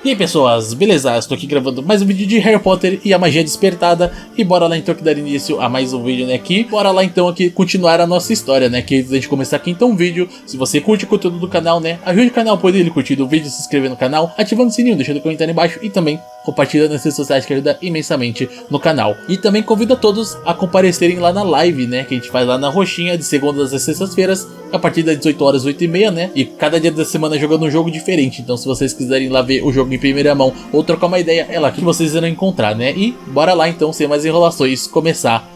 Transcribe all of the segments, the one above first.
E aí pessoas, beleza? Estou aqui gravando mais um vídeo de Harry Potter e a magia despertada. E bora lá então que dar início a mais um vídeo, né, aqui. Bora lá então aqui continuar a nossa história, né, que antes da gente começar aqui então o vídeo, se você curte o conteúdo do canal, né, ajude o canal por ele curtir o vídeo, se inscrever no canal, ativando o sininho, deixando o comentário embaixo e também compartilhando nas redes sociais, que ajuda imensamente no canal. E também convido a todos a comparecerem lá na live, né, que a gente faz lá na roxinha de segundas às sextas-feiras, a partir das 18 horas, 8h30, né, e cada dia da semana jogando um jogo diferente. Então se vocês quiserem lá ver o jogo em primeira mão ou trocar uma ideia, é lá que vocês irão encontrar, né. E bora lá então, sem mais enrolações, começar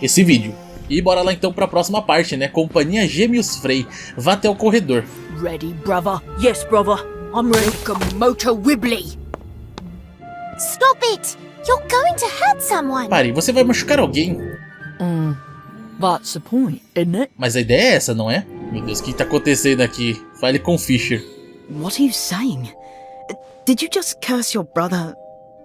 esse vídeo. E bora lá então para a próxima parte, né, Companhia Gêmeos Frey. Vá até o corredor. Ready, brother? Yes, brother. I'm ready. Komoto Wibbly. Stop it! You're going to hurt someone! Pare, você vai machucar alguém. That's the point, isn't it? Mas a ideia é essa, não é? Meu Deus, o que tá acontecendo aqui? Fale com Fisher. What are you saying? Did you just curse your brother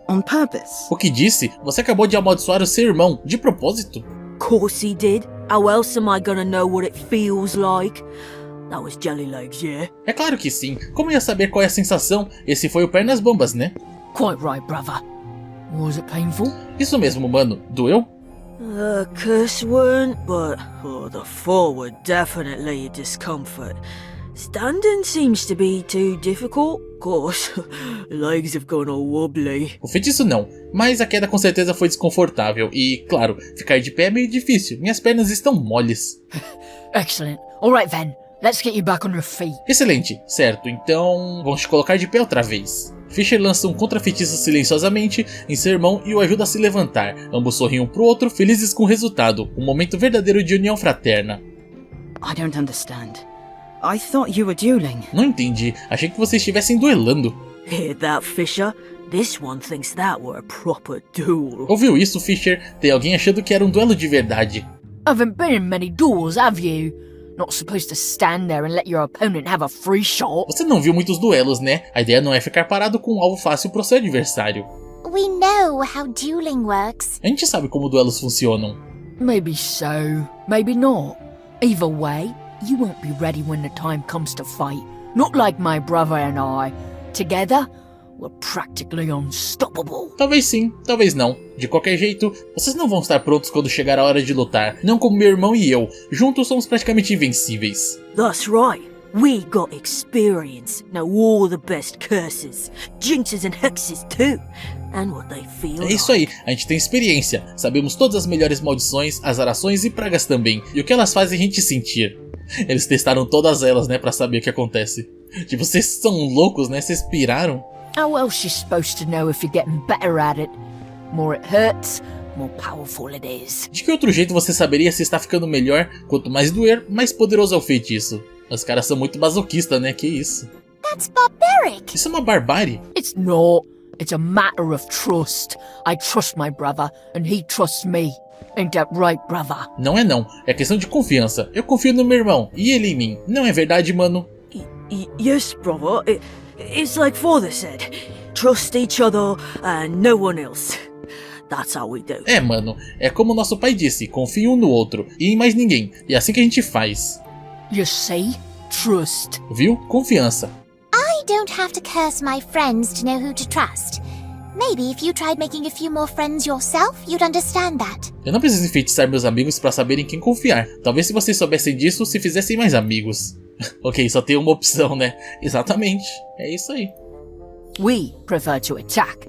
on purpose? O que disse? Você acabou de amaldiçoar o seu irmão, de propósito? Course he did. How else am I gonna know what it feels like? That was jelly legs, yeah? É claro que sim. Como ia saber qual é a sensação? Esse foi o Pernas Bambas, né? Quite right, brother. Was it painful? Isso mesmo, mano. Doeu? Curse weren't, but the fall were definitely a discomfort. Standing seems to be too difficult. Of course, legs have gone all wobbly. O feitiço não, mas a queda com certeza foi desconfortável. E, claro, ficar de pé é meio difícil. Minhas pernas estão moles. Excellent. Alright then, let's get you back on your feet. Excelente, certo, então vamos te colocar de pé outra vez. Fisher lança um contra-feitiço silenciosamente em seu irmão e o ajuda a se levantar. Ambos sorriem um pro outro, felizes com o resultado. Um momento verdadeiro de união fraterna. I don't understand. I thought you were dueling. Não entendi, achei que vocês estivessem duelando. Hear that, Fisher? This one thinks that were a proper duel. Ouviu isso, Fisher? Tem alguém achando que era um duelo de verdade. Haven't been in many duels, have you? Not supposed to stand there and let your opponent have a free shot. Você não viu muitos duelos, né? A ideia não é ficar parado com um alvo fácil pro seu adversário. We know how dueling works. A gente sabe como duelos funcionam. Maybe so, maybe not. Either way, you won't be ready when the time comes to fight. Not like my brother and I. Together, we're practically unstoppable. Talvez sim, talvez não. De qualquer jeito, vocês não vão estar prontos quando chegar a hora de lutar. Não como meu irmão e eu. Juntos somos praticamente invencíveis. That's right. We got experience. Know all the best curses, jinxes and hexes too. And what they feel É isso aí, a gente tem experiência. Sabemos todas as melhores maldições, azarações e pragas também. E o que elas fazem a gente sentir. Eles testaram todas elas, né, pra saber o que acontece. Tipo, vocês são loucos, né? Vocês piraram? How else you supposed to know if you're getting better at it? More it hurts, more powerful it is. De que outro jeito você saberia se está ficando melhor? Quanto mais doer, mais poderoso é o feitiço. Os caras são muito masoquistas, né? Que isso? That's barbaric! Isso é uma barbárie. It's not. It's a matter of trust. I trust my brother, and he trusts me. Ain't that right, brother? Não é não, é questão de confiança. Eu confio no meu irmão, e ele em mim. Não é verdade, mano? Yes, brother. It's like father said. Trust each other and no one else. That's how we do. É, mano, é como nosso pai disse, confie um no outro, e em mais ninguém. E é assim que a gente faz. You see? Trust. Viu? Confiança. I don't have to curse my friends to know who to trust. Maybe if you tried making a few more friends yourself, you'd understand that. Eu não preciso enfeitiçar meus amigos pra saberem quem confiar. Talvez se vocês soubessem disso, se fizessem mais amigos. Ok, só tem uma opção, né? Exatamente, é isso aí. We prefer to attack.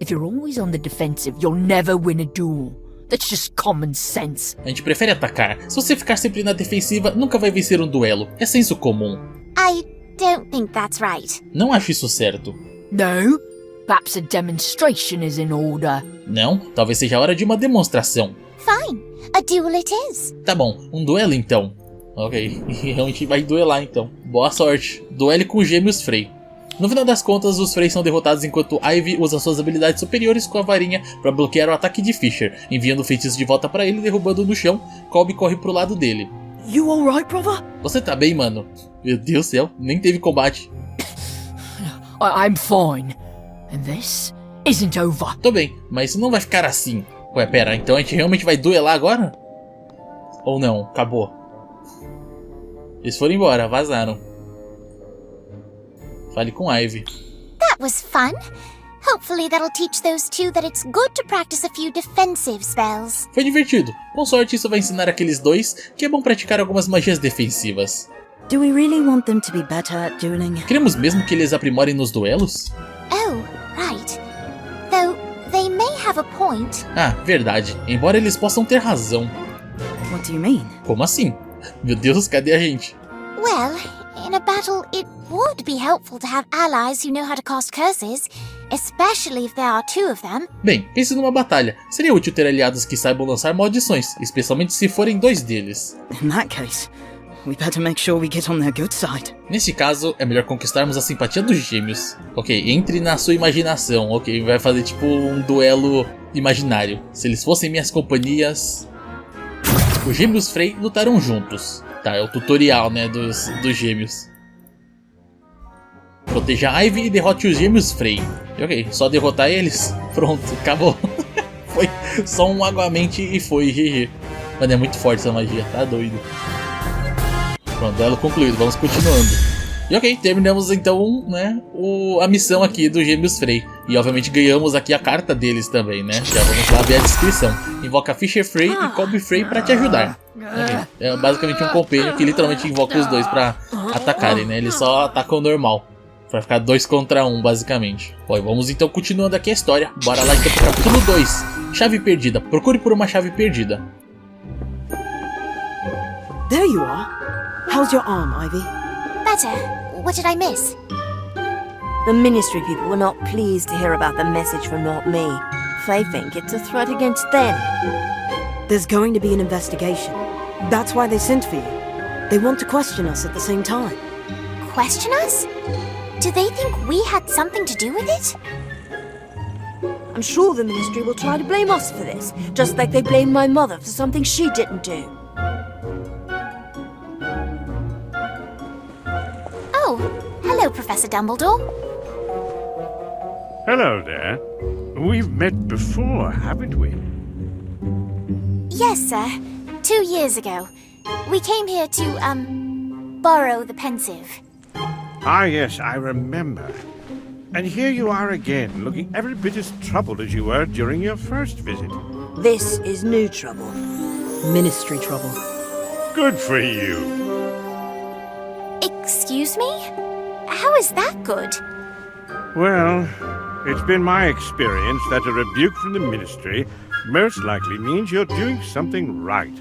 If you're always on the defensive, you'll never win a duel. That's just common sense. A gente prefere atacar. Se você ficar sempre na defensiva, nunca vai vencer um duelo. É senso comum. I don't think that's right. Não acho isso certo. No? Perhaps a demonstration is in order. Não? Talvez seja a hora de uma demonstração. Fine, a duel it is. Tá bom, um duelo então. Ok, a gente vai duelar então. Boa sorte. Duele com os gêmeos Frey. No final das contas, os Frey são derrotados enquanto Ivy usa suas habilidades superiores com a varinha para bloquear o ataque de Fisher, enviando o feitiço de volta para ele e derrubando no chão. Colby corre pro lado dele. You alright, brother? Você tá bem, mano? Meu Deus do céu, nem teve combate. I'm fine. And this isn't over. Tô bem, mas isso não vai ficar assim. Ué, pera, então a gente realmente vai duelar agora? Ou não? Acabou. Eles foram embora, vazaram. Fale com Ivy. That That was fun. Hopefully that'll teach those two that it's good to practice a few defensive spells. Foi divertido. Com sorte isso vai ensinar aqueles dois que é bom praticar algumas magias defensivas. Do we really want them to be better at dueling? Queremos mesmo que eles aprimorem nos duelos? Oh, right. Though, they may have a point. Ah, verdade. Embora eles possam ter razão. What do you mean? Como assim? Meu Deus, cadê a gente? Well, in a battle, it would be helpful to have allies who know how to cast curses, especially if there are two of them. Bem, pense numa batalha. Seria útil ter aliados que saibam lançar maldições, especialmente se forem dois deles. In that case, we better make sure we get on their good side. Neste caso, é melhor conquistarmos a simpatia dos gêmeos. Ok, entre na sua imaginação. Ok, vai fazer tipo um duelo imaginário. Se eles fossem minhas companhias... Os gêmeos Frey lutaram juntos. Tá, é o tutorial, né, dos gêmeos. Proteja a Ivy e derrote os gêmeos Frey. Ok, só derrotar eles? Pronto, acabou. Foi só um aguamente e foi, GG. Mano, é muito forte essa magia, tá doido. Pronto, duelo concluído, vamos continuando. E ok, terminamos então, né, a missão aqui dos gêmeos Frey. E obviamente ganhamos aqui a carta deles também, né? Já vamos lá ver a descrição. Invoca Fisher Frey e Colby Frey pra te ajudar. Okay. É basicamente um compêndio que literalmente invoca os dois pra atacarem, né? Eles só atacam normal. Pra ficar 2 contra 1, basicamente. Bom, vamos então continuando aqui a história. Bora lá então pro capítulo 2. Chave perdida. Procure por uma chave perdida. There you are. How's your arm, Ivy? Better. What did I miss? The Ministry people were not pleased to hear about the message from not me. They think it's a threat against them. There's going to be an investigation. That's why they sent for you. They want to question us at the same time. Question us? Do they think we had something to do with it? I'm sure the Ministry will try to blame us for this, just like they blamed my mother for something she didn't do. Oh, hello, Professor Dumbledore. Hello there. We've met before, haven't we? Yes, sir. 2 years ago. We came here to, borrow the pensive. Ah, yes, I remember. And here you are again, looking every bit as troubled as you were during your first visit. This is new trouble. Ministry trouble. Good for you. Excuse me? How is that good? Well, it's been my experience that a rebuke from the Ministry most likely means you're doing something right.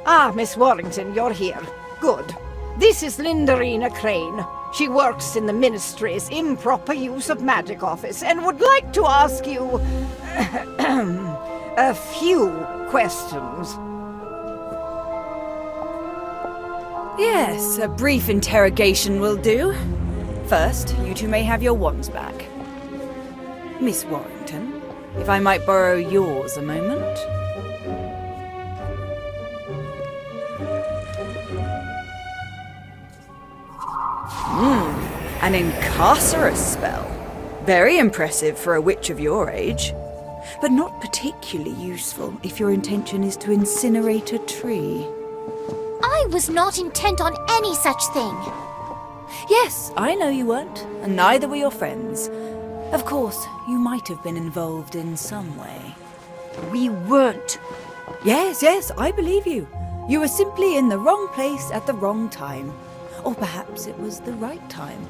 Ah, Miss Warrington, you're here. Good. This is Lindarina Crane. She works in the Ministry's improper use of magic office and would like to ask you a few questions. Yes, a brief interrogation will do. First, you two may have your wands back. Miss Warrington, if I might borrow yours a moment. An incarcerous spell. Very impressive for a witch of your age. But not particularly useful if your intention is to incinerate a tree. I was not intent on any such thing. Yes, I know you weren't, and neither were your friends. Of course, you might have been involved in some way. We weren't. Yes, I believe you. You were simply in the wrong place at the wrong time. Or perhaps it was the right time,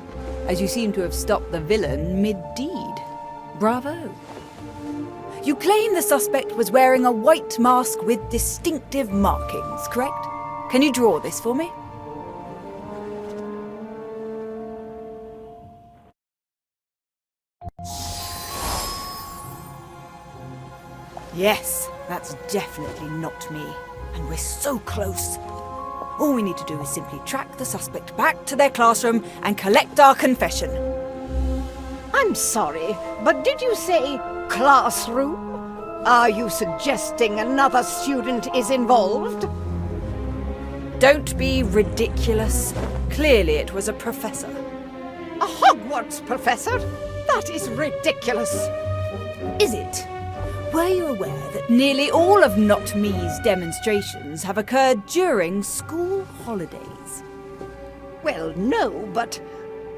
as you seem to have stopped the villain mid-deed. Bravo. You claim the suspect was wearing a white mask with distinctive markings, correct? Can you draw this for me? Yes, that's definitely not me. And we're so close. All we need to do is simply track the suspect back to their classroom and collect our confession. I'm sorry, but did you say classroom? Are you suggesting another student is involved? Don't be ridiculous. Clearly it was a professor. A Hogwarts professor? That is ridiculous. Is it? Were you aware that nearly all of Not Me's demonstrations have occurred during school holidays? Well, no, but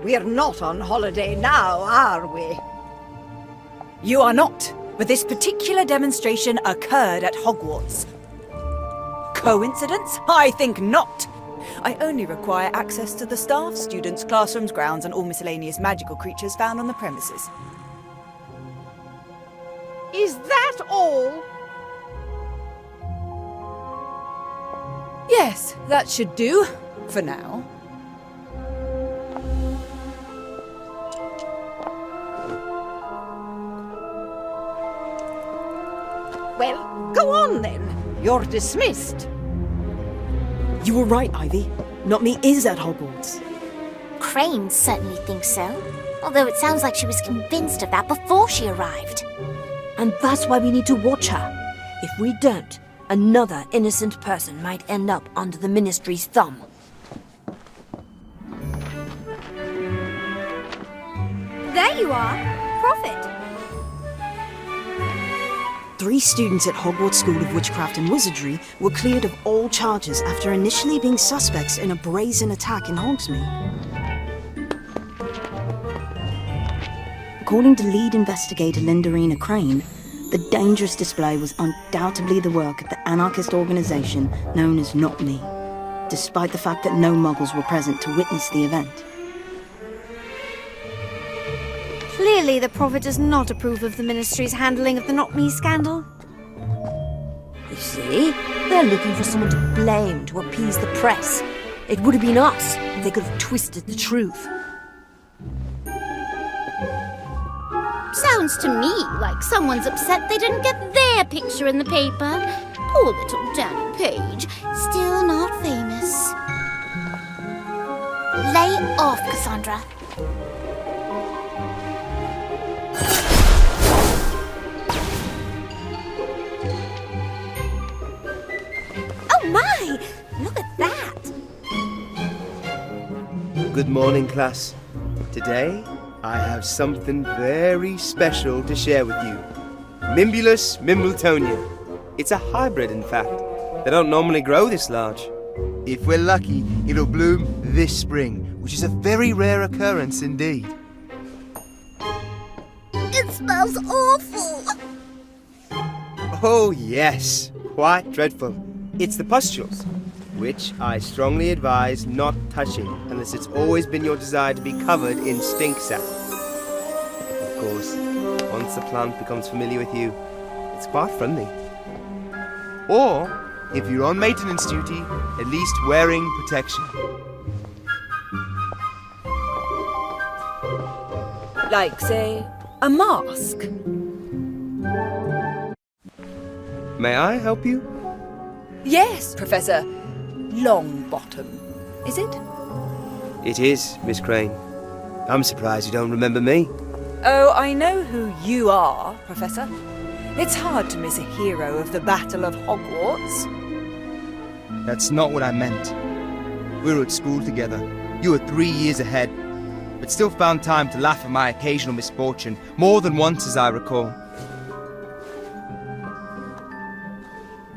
we're not on holiday now, are we? You are not, but this particular demonstration occurred at Hogwarts. Coincidence? I think not. I only require access to the staff, students, classrooms, grounds, and all miscellaneous magical creatures found on the premises. Is that all? Yes, that should do, for now. Well, go on then. You're dismissed. You were right, Ivy. Not Me is at Hogwarts. Crane certainly thinks so. Although it sounds like she was convinced of that before she arrived. And that's why we need to watch her. If we don't, another innocent person might end up under the Ministry's thumb. There you are. Prophet. 3 students at Hogwarts School of Witchcraft and Wizardry were cleared of all charges after initially being suspects in a brazen attack in Hogsmeade. According to lead investigator Lindarina Crane, the dangerous display was undoubtedly the work of the anarchist organisation known as Not Me, despite the fact that no Muggles were present to witness the event. Clearly, the Prophet does not approve of the Ministry's handling of the Not Me scandal. You see, they're looking for someone to blame to appease the press. It would have been us if they could have twisted the truth. Sounds to me like someone's upset they didn't get their picture in the paper. Poor little Danny Page, still not famous. Lay off, Cassandra. Oh my! Look at that! Good morning, class. Today, I have something very special to share with you. Mimbulus Mimbletonia. It's a hybrid, in fact. They don't normally grow this large. If we're lucky, it'll bloom this spring, which is a very rare occurrence indeed. It smells awful! Oh yes, quite dreadful. It's the pustules, which I strongly advise not touching unless it's always been your desire to be covered in stink sap. Of course, once the plant becomes familiar with you, it's quite friendly. Or, if you're on maintenance duty, at least wearing protection. Like, say, a mask. May I help you? Yes, Professor Longbottom. Is it? It is, Miss Crane. I'm surprised you don't remember me. Oh, I know who you are, Professor. It's hard to miss a hero of the Battle of Hogwarts. That's not what I meant. We were at school together. You were 3 years ahead, but still found time to laugh at my occasional misfortune, more than once as I recall.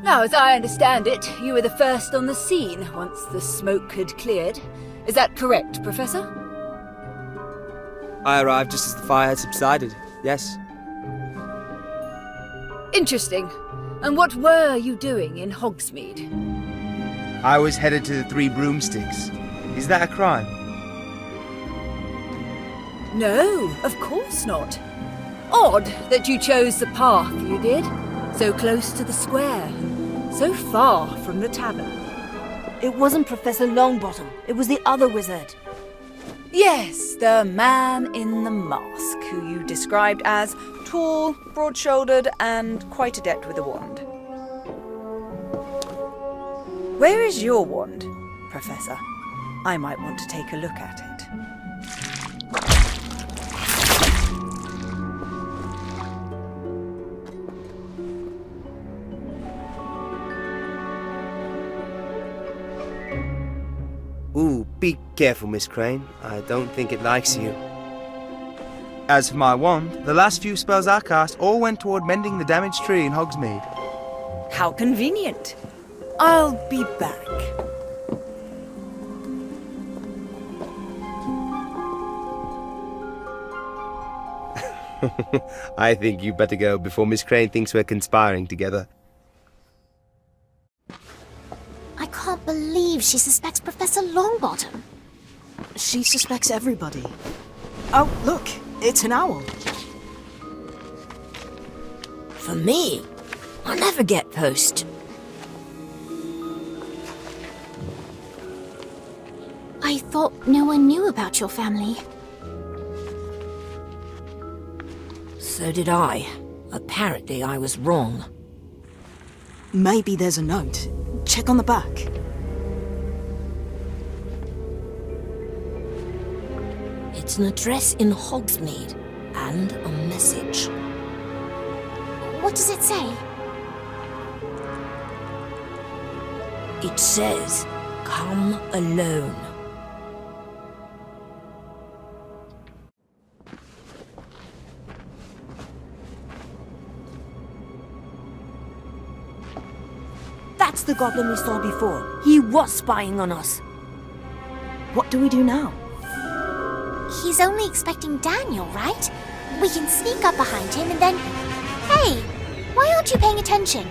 Now, as I understand it, you were the first on the scene once the smoke had cleared. Is that correct, Professor? I arrived just as the fire had subsided, yes. Interesting. And what were you doing in Hogsmeade? I was headed to the Three Broomsticks. Is that a crime? No, of course not. Odd that you chose the path you did. So close to the square. So far from the tavern. It wasn't Professor Longbottom. It was the other wizard. Yes, the man in the mask, who you described as tall, broad-shouldered, and quite adept with a wand. Where is your wand, Professor? I might want to take a look at it. Ooh, be careful, Miss Crane. I don't think it likes you. As for my wand, the last few spells I cast all went toward mending the damaged tree in Hogsmeade. How convenient. I'll be back. I think you better go before Miss Crane thinks we're conspiring together. I can't believe she suspects Professor Longbottom. She suspects everybody. Oh, look, it's an owl. For me, I never get post. I thought no one knew about your family. So did I. Apparently I was wrong. Maybe there's a note. Check on the back. It's an address in Hogsmeade and a message. What does it say? It says, "Come alone." That's the goblin we saw before. He was spying on us. What do we do now? He's only expecting Daniel, right? We can sneak up behind him and then... Hey, why aren't you paying attention?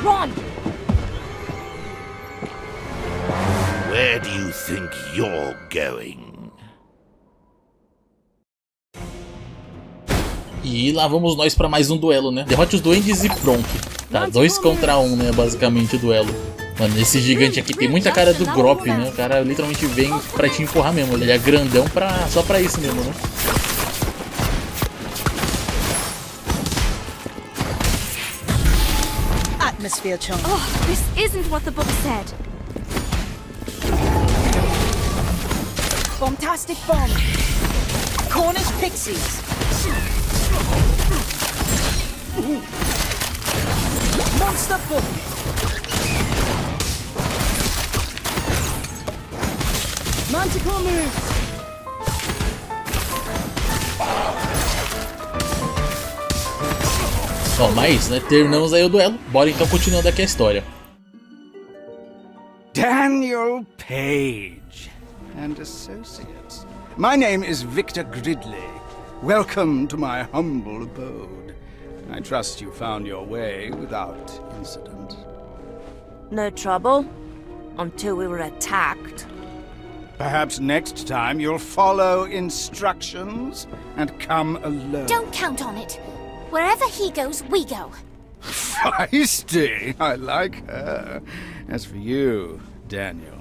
Run! Where do you think you're going? E lá vamos nós pra mais um duelo, né? Derrote os duendes e pronto. Tá, 2 contra 1, né? Basicamente o duelo. Mano, esse gigante aqui tem muita cara do Grop, né? O cara literalmente vem pra te empurrar mesmo. Ele é grandão só pra isso mesmo, né? Atmosphere charm. Oh, this isn't what the book said. Bombastic bomb. Cornish pixies. Monster book. Manticore moves. Bom, mas, né, terminamos aí o duelo. Bora então continuando aqui a história. Daniel Page and Associates. My name is Victor Gridley. Welcome to my humble abode. I trust you found your way without incident. No trouble. Until we were attacked. Perhaps next time you'll follow instructions and come alone. Don't count on it. Wherever he goes, we go. Feisty! I like her. As for you, Daniel,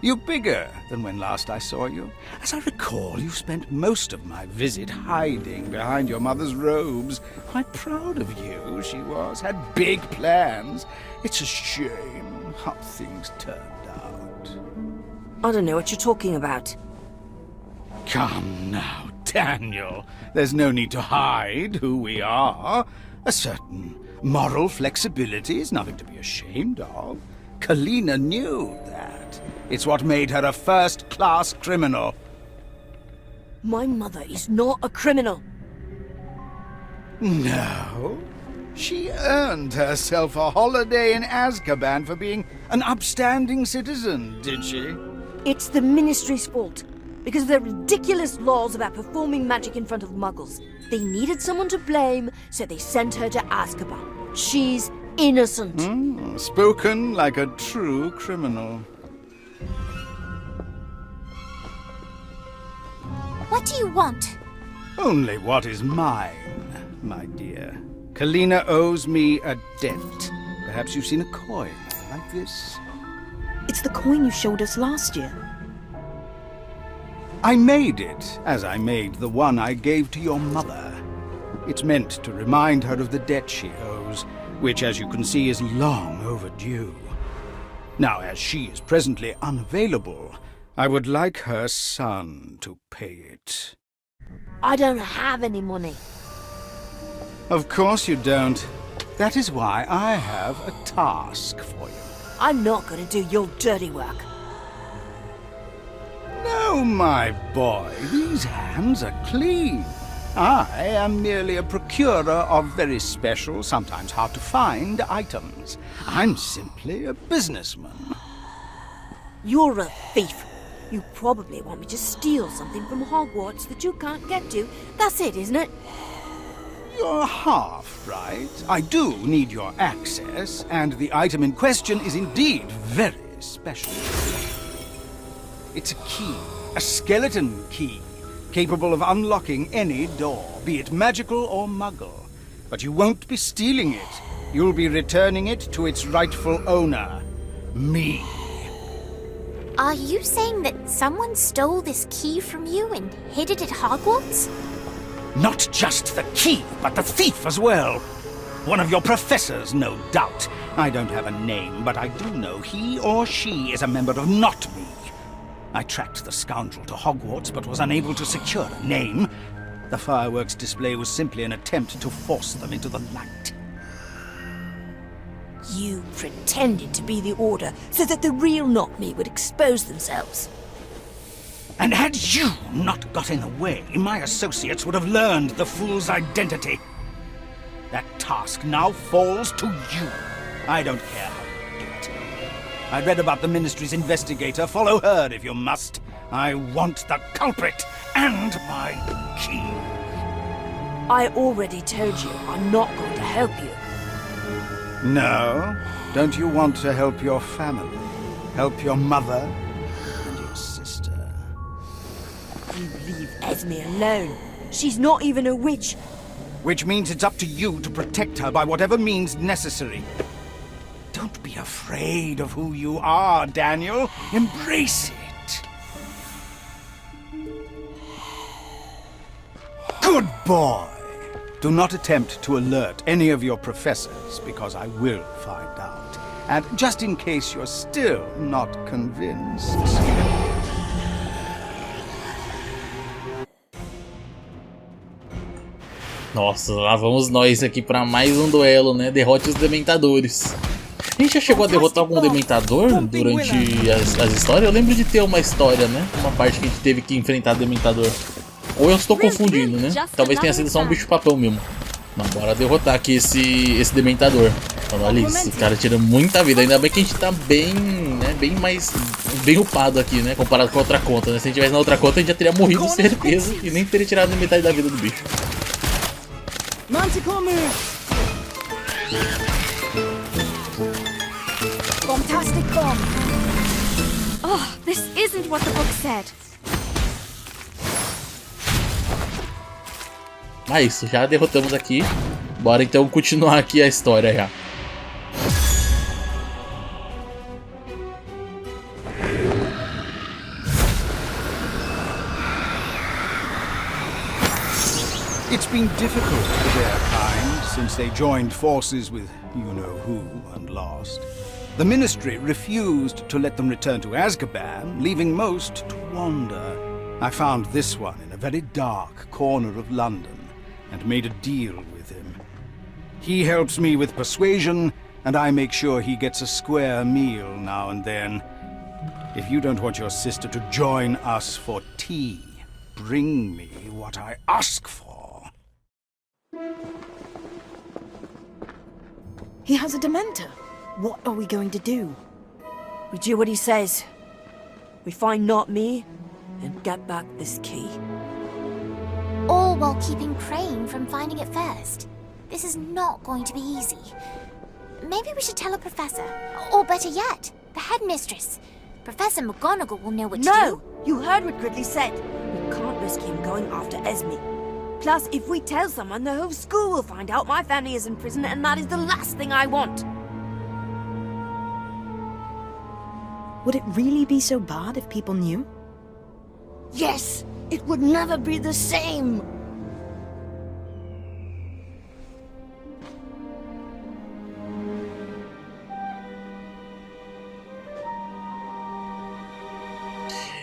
you're bigger than when last I saw you. As I recall, you spent most of my visit hiding behind your mother's robes. Quite proud of you, she was. Had big plans. It's a shame how things turned out. I don't know what you're talking about. Come now, Daniel. There's no need to hide who we are. A certain moral flexibility is nothing to be ashamed of. Kalina knew that. It's what made her a first-class criminal. My mother is not a criminal. No. She earned herself a holiday in Azkaban for being an upstanding citizen, did she? It's the Ministry's fault. Because of their ridiculous laws about performing magic in front of muggles. They needed someone to blame, so they sent her to Azkaban. She's innocent. Spoken like a true criminal. What do you want? Only what is mine, my dear. Kalina owes me a debt. Perhaps you've seen a coin like this? It's the coin you showed us last year. I made it, as I made the one I gave to your mother. It's meant to remind her of the debt she owes, which, as you can see, is long overdue. Now, as she is presently unavailable, I would like her son to pay it. I don't have any money. Of course you don't. That is why I have a task for you. I'm not going to do your dirty work. No, Oh, my boy, these hands are clean. I am merely a procurer of very special, sometimes hard to find items. I'm simply a businessman. You're a thief. You probably want me to steal something from Hogwarts that you can't get to. That's it, isn't it? You're half right. I do need your access, and the item in question is indeed very special. It's a key, a skeleton key, capable of unlocking any door, be it magical or muggle. But you won't be stealing it. You'll be returning it to its rightful owner, me. Are you saying that someone stole this key from you and hid it at Hogwarts? Not just the key, but the thief as well. One of your professors, no doubt. I don't have a name, but I do know he or she is a member of Not Me. I tracked the scoundrel to Hogwarts, but was unable to secure a name. The fireworks display was simply an attempt to force them into the light. You pretended to be the Order so that the real Not Me would expose themselves. And had you not got in the way, my associates would have learned the fool's identity. That task now falls to you. I don't care how you do it. I read about the Ministry's investigator. Follow her if you must. I want the culprit and my key. I already told you I'm not going to help you. No? Don't you want to help your family? Help your mother and your sister? You leave Esme alone. She's not even a witch. Which means it's up to you to protect her by whatever means necessary. Don't be afraid of who you are, Daniel. Embrace it. Good boy. Do not attempt to alert any of your professors, because I will find out. And just in case you're still not convinced... Nossa, lá vamos nós aqui para mais um duelo, né? Derrote os Dementadores. A gente já chegou a derrotar algum Dementador durante as histórias? Eu lembro de ter uma história, né? Uma parte que a gente teve que enfrentar Dementador. Ou eu estou confundindo, né? Talvez tenha sido só um bicho-papão mesmo. Não, bora derrotar aqui esse Dementador. Então, olha isso, esse cara tira muita vida. Ainda bem que a gente tá bem, né? Bem upado aqui, né? Comparado com a outra conta, né? Se a gente tivesse na outra conta, a gente já teria morrido, certeza. E nem teria tirado metade da vida do bicho. Fantastic bomb. Oh, this isn't what the book said. Ah, isso, já derrotamos aqui. Bora então continuar aqui a história já. It's been difficult for their kind since they joined forces with you-know-who and lost. The Ministry refused to let them return to Azkaban, leaving most to wander. I found this one in a very dark corner of London and made a deal with him. He helps me with persuasion, and I make sure he gets a square meal now and then. If you don't want your sister to join us for tea, bring me what I ask for. He has a Dementor. What are we going to do? We do what he says. We find Not Me and get back this key. All while keeping Crane from finding it first. This is not going to be easy. Maybe we should tell a professor. Or better yet, the headmistress. Professor McGonagall will know what to do. No! You heard what Gridley said. We can't risk him going after Esme. Plus, if we tell someone, the whole school will find out my family is in prison, and that is the last thing I want. Would it really be so bad if people knew? Yes! It would never be the same!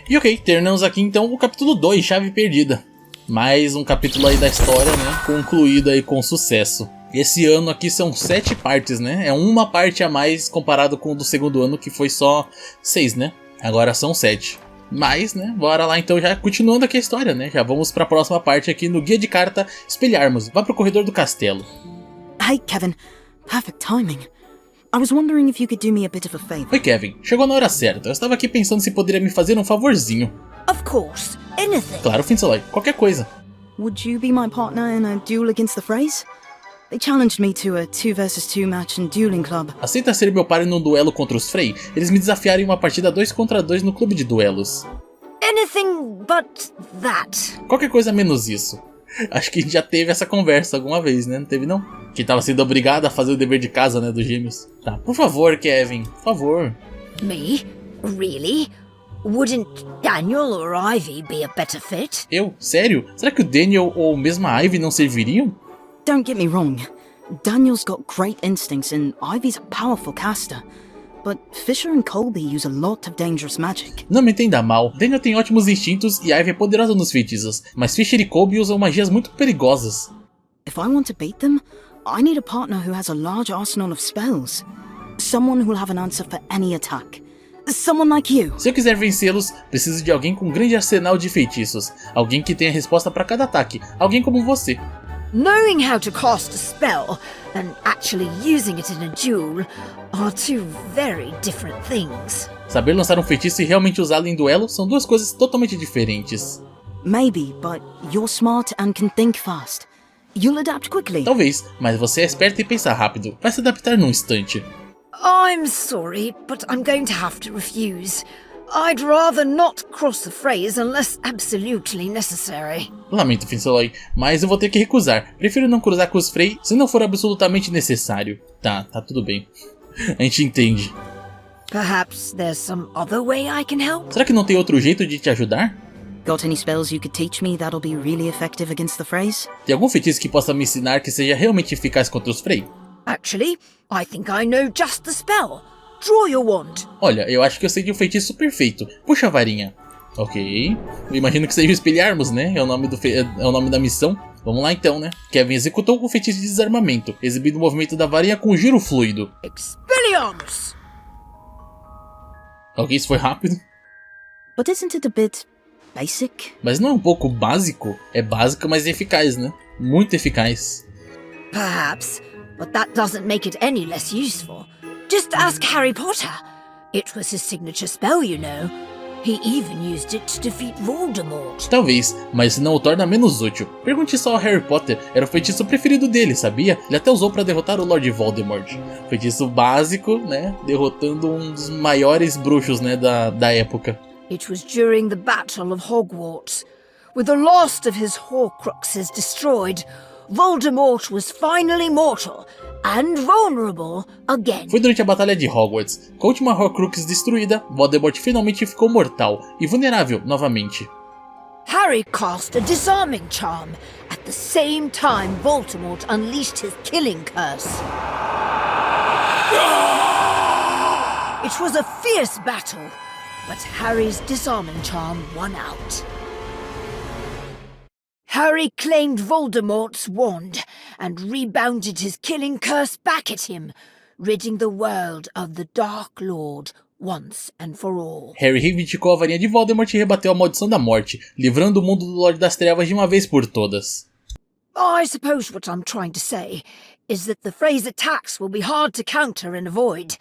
E ok, terminamos aqui então o capítulo 2, Chave Perdida. Mais um capítulo aí da história, né? Concluído aí com sucesso. Esse ano aqui são 7 partes, né? É uma parte a mais comparado com o do segundo ano, que foi só 6, né? Agora são 7. Mas, né, bora lá então, já continuando aqui a história, né? Já vamos pra próxima parte aqui no guia de carta Espelharmos. Vá pro corredor do castelo. Hey, Kevin. Perfect timing. I was wondering if you could do me a bit of a favor. Oi, Kevin. Chegou na hora certa. Eu estava aqui pensando se poderia me fazer um favorzinho. Of course, anything. Claro, Findseloy. Qualquer coisa. Would you be my partner in a duel against the Freys? They challenged me to a 2 versus 2 match in dueling club. Aceita ser meu par num duelo contra os Frey? Eles me desafiaram em uma partida 2 contra 2 no clube de duelos. Anything but that. Qualquer coisa menos isso. Acho que a gente já teve essa conversa alguma vez, né? Não teve, não? Que tava sendo obrigado a fazer o dever de casa, né, dos gêmeos. Tá, por favor, Kevin, por favor. Me? Really? Wouldn't Daniel or Ivy be a better fit? Eu? Sério? Será que o Daniel ou mesmo a Ivy não serviriam? Don't get me wrong. Daniel's got great instincts and Ivy's a powerful caster. But Fisher and Colby use a lot of dangerous magic. Não me entenda mal, Daniel tem ótimos instintos e Ivy é poderosa nos feitiços, mas Fisher e Colby usam magias muito perigosas. If I want to beat them, I need a partner who has a large arsenal of spells. Someone who'll have an answer for any attack. Someone like you. Se eu quiser vencê-los, preciso de alguém com um grande arsenal de feitiços. Alguém que tenha resposta para cada ataque. Alguém como você. Knowing how to cast a spell and actually using it in a duel are two very different things. Saber lançar um feitiço e realmente usá-lo em duelo são duas coisas totalmente diferentes. Maybe, but you're smart and can think fast. You'll adapt quickly. Talvez, mas você é esperto e pensa rápido. Vai se adaptar num instante. I'm sorry, but I'm going to have to refuse. I'd rather not cross the Freys unless absolutely necessary. Lamento, Findseloy, mas eu vou ter que recusar. Prefiro não cruzar com os Frey se não for absolutamente necessário. Tá tudo bem. A gente entende. Perhaps there's some other way I can help? Será que não tem outro jeito de te ajudar? Got any spells you could teach me that'll be really effective against the Freys? Tem algum feitiço que possa me ensinar que seja realmente eficaz contra os Frey? Actually, I think I know just the spell. Draw your wand. Olha, eu acho que eu sei de um feitiço perfeito. Puxa a varinha. Ok. Eu imagino que seja o Espelharmos, né? É o nome da missão. Vamos lá então, né? Kevin executou o feitiço de desarmamento, exibindo o movimento da varinha com giro fluido. Expelliarmus! Ok, isso foi rápido. But isn't it a bit basic? Mas não é um pouco básico? É básico, mas é eficaz, né? Muito eficaz. Perhaps, but that doesn't make it any less useful. Just ask Harry Potter. It was his signature spell, you know. He even used it to defeat Voldemort. Talvez, mas isso não o torna menos útil. Pergunte só ao Harry Potter, era o feitiço preferido dele, sabia? Ele até usou para derrotar o Lord Voldemort. Feitiço básico, né? Derrotando um dos maiores bruxos, né, da época. It was during the Battle of Hogwarts. With the last of his Horcruxes destroyed, Voldemort was finally mortal and vulnerable again. Foi durante a Batalha de Hogwarts. Com a última Horcrux destruída, Voldemort finalmente ficou mortal e vulnerável novamente. Harry cast a disarming charm at the same time Voldemort unleashed his killing curse. It was a fierce battle, but Harry's disarming charm won out. Harry claimed Voldemort's wand and rebounded his killing curse back at him, ridding the world of the Dark Lord once and for all. Harry reivindicou a varinha de Voldemort e rebateu a maldição da morte, livrando o mundo do Lorde das Trevas de uma vez por todas. I suppose what I'm trying to say is that the Frey's attacks will be hard to counter and avoid,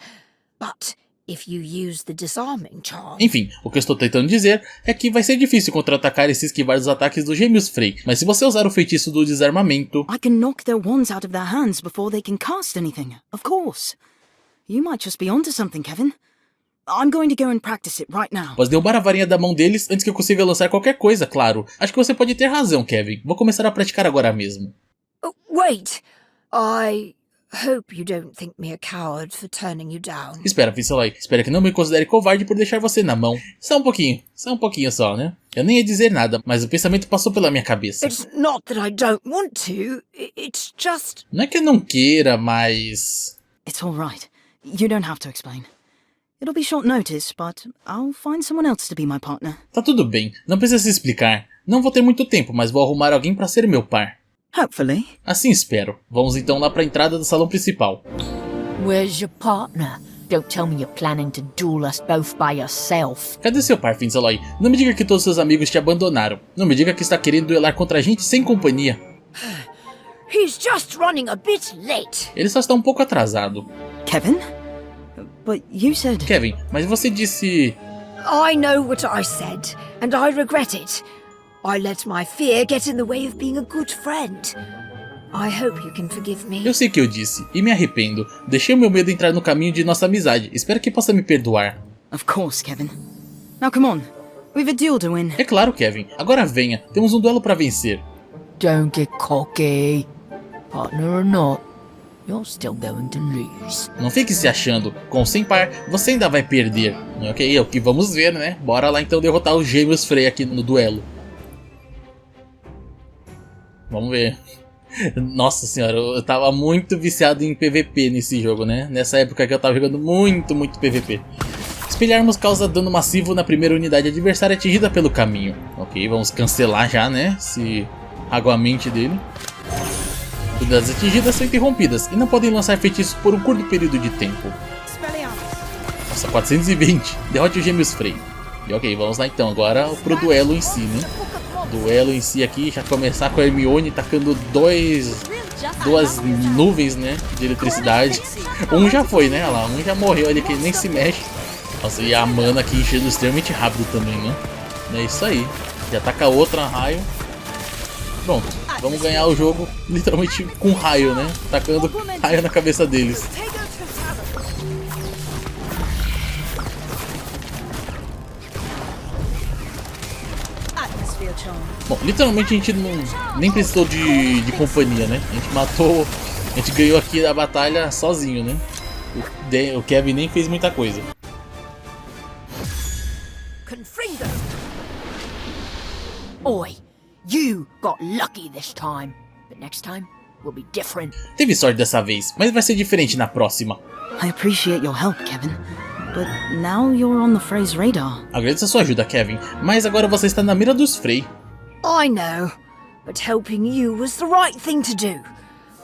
but if you use the disarming charm... Enfim, o que eu estou tentando dizer é que vai ser difícil contra-atacar e se esquivar dos ataques dos gêmeos Frey, mas se você usar o feitiço do desarmamento... I can knock their wands out of their hands before they can cast anything, of course. You might just be onto something, Kevin. I'm going to go and practice it right now. Posso derrubar a varinha da mão deles antes que eu consiga lançar qualquer coisa, claro. Acho que você pode ter razão, Kevin. Vou começar a praticar agora mesmo. Wait, I hope you don't think me a coward for turning you down. Espera, Findseloy. Espero que não me considere covarde por deixar você na mão. Só um pouquinho só, né? Eu nem ia dizer nada, mas o pensamento passou pela minha cabeça. It's not that I don't want to, it's just... Não é que eu não queira, mas... It's all right. You don't have to explain. It'll be short notice, but I'll find someone else to be my partner. Tá tudo bem, não precisa se explicar. Não vou ter muito tempo, mas vou arrumar alguém pra ser meu par. Hopefully. Assim espero. Vamos então lá pra entrada do salão principal. Where's your partner? Don't tell me you're planning to duel us both by yourself. Cadê seu par, Findseloy? Não me diga que todos seus amigos te abandonaram. Não me diga que está querendo duelar contra a gente sem companhia. He's just running a bit late. Ele só está um pouco atrasado. Kevin? But you said... Kevin, mas você disse... I know what I said, and I regret it. I let my fear get in the way of being a good friend. I hope you can forgive me. Eu sei que eu disse, e me arrependo. Deixei o meu medo entrar no caminho de nossa amizade. Espero que possa me perdoar. Of course, Kevin. Now come on. We've a deal to win. É claro, Kevin. Agora venha. Temos um duelo para vencer. Don't get cocky. Partner or not, you're still going to lose. Não fique se achando. Com o sem par, você ainda vai perder. Ok, é o que vamos ver, né? Bora lá então derrotar os gêmeos Frey aqui no duelo. Vamos ver. Nossa senhora, eu tava muito viciado em PVP nesse jogo, né? Nessa época que eu tava jogando muito PVP. Espelharmos causa dano massivo na primeira unidade adversária atingida pelo caminho. Ok, vamos cancelar já, né? Esse aguamente dele. Unidades atingidas são interrompidas e não podem lançar feitiços por um curto período de tempo. Nossa, 420. Derrote os gêmeos Frey. E ok, vamos lá então, agora pro duelo em si, né? Duelo em si aqui, já começar com a Hermione tacando duas nuvens, né, de eletricidade. Um já foi, né, olha lá, um já morreu ali que nem se mexe. Nossa, e a mana aqui enchendo extremamente rápido também, né? É isso aí, já taca outra raio. Pronto, vamos ganhar o jogo literalmente com raio, né, tacando raio na cabeça deles. Bom, literalmente a gente nem precisou de companhia, né? A gente matou, a gente ganhou aqui a batalha sozinho, né? O Kevin nem fez muita coisa. Oi, you got lucky this time, but next time will be different. Teve sorte dessa vez, mas vai ser diferente na próxima. I appreciate your help, Kevin. But now you're on the Frey's radar. Agradeço a sua ajuda, Kevin, mas agora você está na mira dos Frey. I know, but helping you was the right thing to do,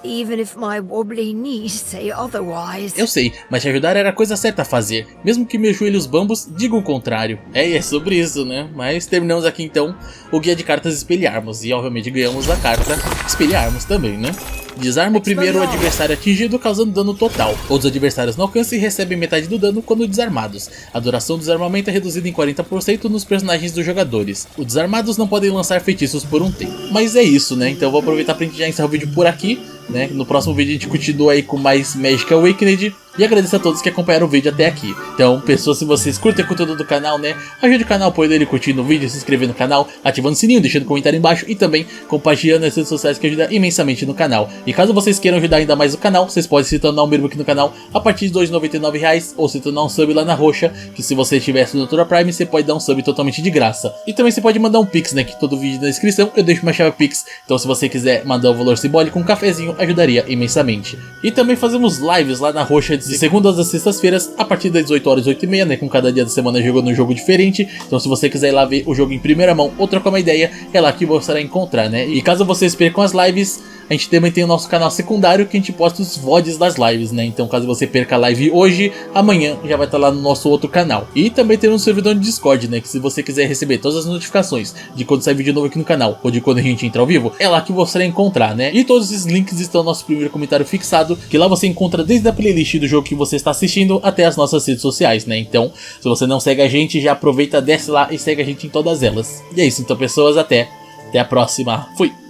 even if my wobbly knees say otherwise. Eu sei, mas te ajudar era a coisa certa a fazer, mesmo que meus joelhos bambos digam o contrário. É sobre isso, né? Mas terminamos aqui então o guia de cartas espelharmos, e obviamente ganhamos a carta espelharmos também, né? Desarma o primeiro adversário atingido, causando dano total. Outros adversários no alcance recebem metade do dano quando desarmados. A duração do desarmamento é reduzida em 40% nos personagens dos jogadores. Os desarmados não podem lançar feitiços por um tempo. Mas é isso, né? Então eu vou aproveitar pra gente já encerrar o vídeo por aqui, né? No próximo vídeo a gente continua aí com mais Magic Awakened. E agradeço a todos que acompanharam o vídeo até aqui. Então, pessoas, se vocês curtem o conteúdo do canal, né, ajude o canal apoiando ele, curtindo o vídeo, se inscrevendo no canal, ativando o sininho, deixando um comentário embaixo e também compartilhando nas redes sociais, que ajuda imensamente no canal. E caso vocês queiram ajudar ainda mais o canal, vocês podem se tornar um membro aqui no canal a partir de R$ 2,99 ou se tornar um sub lá na roxa, que se você estiver assinando Prime, você pode dar um sub totalmente de graça. E também você pode mandar um Pix, né, que todo vídeo na descrição eu deixo uma chave Pix. Então se você quiser mandar um valor simbólico, um cafezinho, ajudaria imensamente. E também fazemos lives lá na roxa de segundas a sextas-feiras, a partir das 18 horas, 8h30, né, com cada dia da semana jogando um jogo diferente. Então se você quiser ir lá ver o jogo em primeira mão ou trocar uma ideia, é lá que você vai encontrar, né. E caso vocês percam as lives, a gente também tem o nosso canal secundário, que a gente posta os VODs das lives, né. Então caso você perca a live hoje, amanhã já vai estar lá no nosso outro canal. E também tem um servidor de Discord, né, que se você quiser receber todas as notificações de quando sai vídeo novo aqui no canal, ou de quando a gente entra ao vivo, é lá que você vai encontrar, né. E todos esses links estão no nosso primeiro comentário fixado, que lá você encontra desde a playlist do jogo que você está assistindo até as nossas redes sociais, né. Então, se você não segue a gente, já aproveita, desce lá e segue a gente em todas elas. E é isso então, pessoas, até a próxima. Fui!